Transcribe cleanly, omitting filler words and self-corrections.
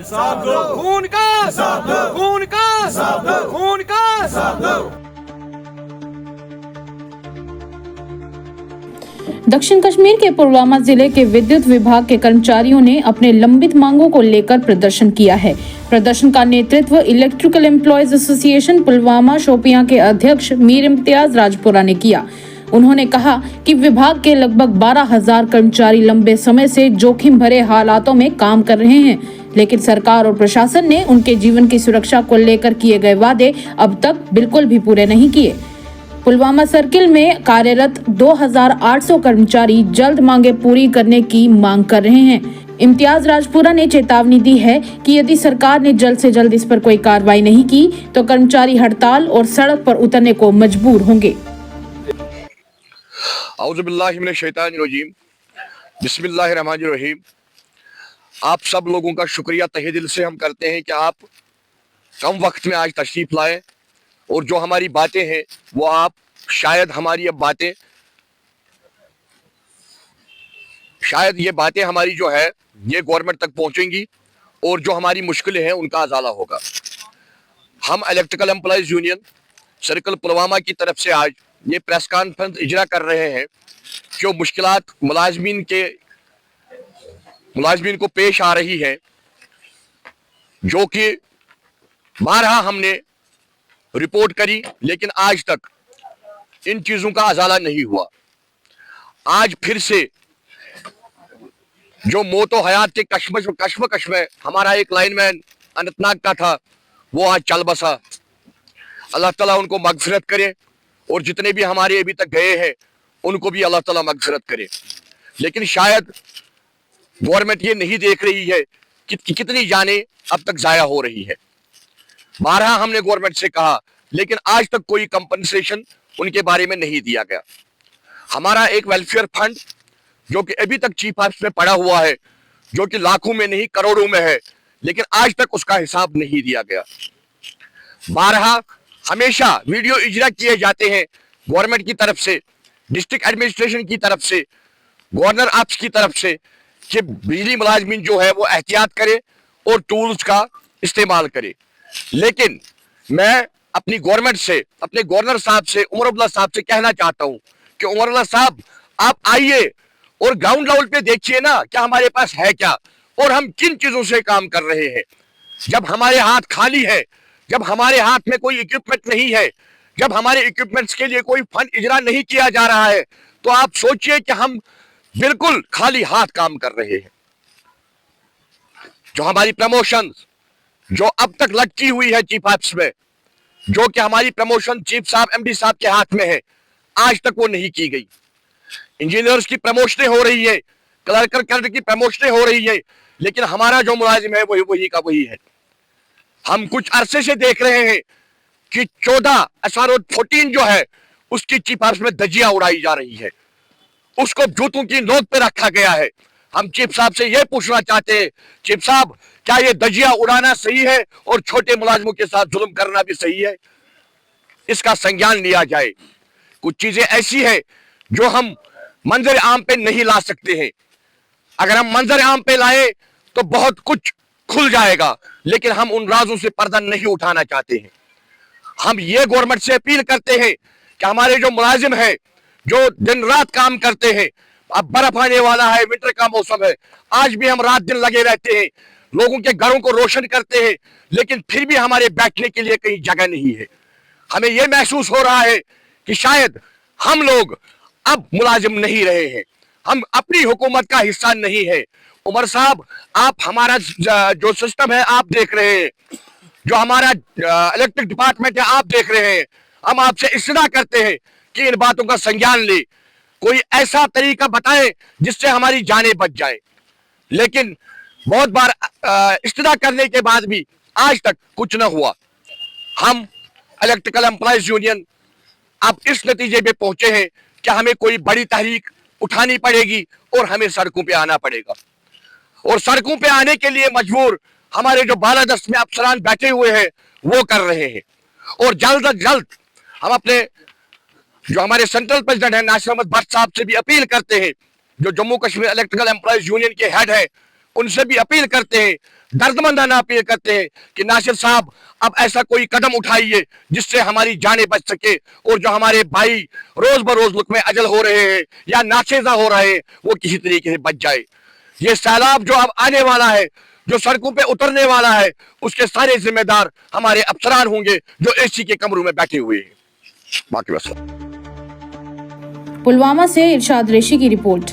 हिसाब दो, खून का हिसाब दो, खून का हिसाब दो, खून का हिसाब दो। दक्षिण कश्मीर के पुलवामा जिले के विद्युत विभाग के कर्मचारियों ने अपने लंबित मांगों को लेकर प्रदर्शन किया है। प्रदर्शन का नेतृत्व electrical employees association Pulwama Shopian के अध्यक्ष मीर इम्तियाज राजपुरा ने किया। उन्होंने कहा कि विभाग के लगभग 12,000 कर्मचारी लंबे समय से जोखिम भरे हालातों में काम कर रहे हैं, लेकिन सरकार और प्रशासन ने उनके जीवन की सुरक्षा को लेकर किए गए वादे अब तक बिल्कुल भी पूरे नहीं किए। पुलवामा सर्किल में कार्यरत 2,800 कर्मचारी जल्द मांगे पूरी करने की मांग कर रहे हैं। इम्तियाज राजपुरा ने चेतावनी दी है कि यदि सरकार ने जल्द से जल्द इस पर कोई कार्रवाई नहीं की तो कर्मचारी हड़ताल और सड़क पर उतरने को मजबूर होंगे। औज़ुबिल्लाहि मिनश शैतानिर रजीम, बिस्मिल्लाहिर रहमानिर रहीम। आप सब लोगों का शुक्रिया तहे दिल से हम करते हैं कि आप कम वक्त में आज तशरीफ लाए और जो हमारी बातें हैं वो आप शायद हमारी अब बातें शायद ये बातें हमारी जो है ये गवर्नमेंट तक पहुंचेंगी और जो हमारी मुश्किलें हैं उनका अजाला होगा। हम electrical employees union circle Pulwama की तरफ से आज ये प्रेस कॉन्फ्रेंस इजरा कर रहे हैं जो मुश्किलात मुलाजमीन को पेश आ रही है, जो कि बारहा हमने रिपोर्ट करी लेकिन आज तक इन चीजों का अजाला नहीं हुआ। आज फिर से जो मौत और हयात के कश्मकश में हमारा एक लाइनमैन अनंतनाग का था वो आज चल बसा। अल्लाह ताला उनको मगफिरत करे और जितने भी हमारे अभी तक गए हैं उनको भी अल्लाह ताला मगफिरत करे। लेकिन शायद गवर्नमेंट ये नहीं देख रही है कि कितनी जानें अब तक जाया हो रही है। बारहा हमने गवर्नमेंट से कहा लेकिन आज तक कोई कंपनसेशन उनके बारे में नहीं दिया गया। हमारा एक वेलफेयर फंड जो कि अभी तक चीफ ऑफिस में पड़ा हुआ है, जो कि लाखों में नहीं करोड़ों में है, लेकिन आज तक उसका हिसाब नहीं दिया गया। बारहा हमेशा वीडियो इजरा किए जाते हैं गवर्नमेंट की तरफ से, डिस्ट्रिक्ट एडमिनिस्ट्रेशन की तरफ से, गवर्नर ऑफिस की तरफ से कि बिजली मुलाजमीन जो है वो एहतियात करे और टूल्स का इस्तेमाल करे। लेकिन मैं अपनी गवर्नमेंट से, अपने गवर्नर साहब से, उमर अब्दुल्ला साहब से कहना चाहता हूं कि उमर अब्दुल्ला साहब आप आइए और ग्राउंड लेवल पे देखिए ना क्या हमारे पास है क्या और हम किन चीजों से काम कर रहे हैं। जब हमारे हाथ खाली है, जब हमारे हाथ में कोई इक्विपमेंट नहीं है, जब हमारे इक्विपमेंट्स के लिए कोई फंड इजरा नहीं किया जा रहा है, तो आप सोचिए कि हम बिल्कुल खाली हाथ काम कर रहे हैं। जो हमारी प्रमोशन जो अब तक लटकी हुई है चीफ ऑफिस में, जो कि हमारी प्रमोशन चीफ साहब एमडी साहब के हाथ में है, आज तक वो नहीं की गई। इंजीनियर्स की प्रमोशनें हो रही है, क्लर्क की प्रमोशनें हो रही है, लेकिन हमारा जो मुलाजिम है वही का वही है। हम कुछ अरसे से देख रहे हैं कि 14 SRO14 जो है उसकी चीफ ऑफिस में धज्जियां उड़ाई जा रही है, उसको जूतों की नोक पे रखा गया है। हम चीफ साहब से यह पूछना चाहते हैं, चीफ साहब क्या ये धज्जियां उड़ाना सही है और छोटे मुलाजिमों के साथ जुल्म करना भी सही है? इसका संज्ञान लिया जाए। कुछ चीजें ऐसी है जो हम मंजर आम पे नहीं ला सकते हैं। अगर हम मंजर आम पे लाए तो बहुत कुछ खुल जाएगा, लेकिन हम उन राजों से पर्दा नहीं उठाना चाहते हैं। हम ये गवर्नमेंट से अपील करते हैं कि हमारे जो मुलाजिम हैं जो दिन रात काम करते हैं, अब बर्फ आने वाला है, विंटर का मौसम है, आज भी हम रात दिन लगे रहते हैं, लोगों के घरों को रोशन करते हैं, लेकिन फिर भी हमारे बैठने के लिए कहीं जगह नहीं है। हमें यह महसूस हो रहा है कि शायद हम लोग अब मुलाजिम नहीं रहे हैं, हम अपनी हुकूमत का हिस्सा नहीं है। उमर साहब, आप हमारा जो सिस्टम है आप देख रहे हैं, जो हमारा इलेक्ट्रिक डिपार्टमेंट है आप देख रहे हैं। हम आपसे इस्तदा करते हैं कि इन बातों का संज्ञान ले, कोई ऐसा तरीका बताएं जिससे हमारी जानें बच जाए। लेकिन बहुत बार इस्तदा करने के बाद भी आज तक कुछ न हुआ। हम इलेक्ट्रिकल एम्प्लॉयज यूनियन अब इस नतीजे पे पहुंचे हैं कि हमें कोई बड़ी तहरीक उठानी पड़ेगी और हमें सड़कों पे आना पड़ेगा। और सड़कों पे आने के लिए मजबूर हमारे जो बालादस्त में अफसरान बैठे हुए हैं वो कर रहे हैं। और जल्द अज जल्द हम अपने जो हमारे सेंट्रल प्रेसिडेंट है नासिर अहमद भट्ट साहब से भी अपील करते हैं, जो Jammu Kashmir electrical employees union के हेड है, उनसे भी अपील करते हैं दर्दमंदाना अपील करते हैं कि नासिर साहब अब ऐसा कोई कदम उठाइए जिससे हमारी जानें बच सके और जो हमारे भाई रोज बरोज मुल्क में अजल हो रहे हैं या नाचेजा हो रहे हैं वो किसी तरीके से बच जाए। ये सैलाब जो अब आने वाला है, जो सड़कों पे उतरने वाला है, उसके सारे जिम्मेदार हमारे अफसरान होंगे जो एसी के कमरों में बैठे हुए हैं। बाकी बस। पुलवामा से इरशाद रेशी की रिपोर्ट।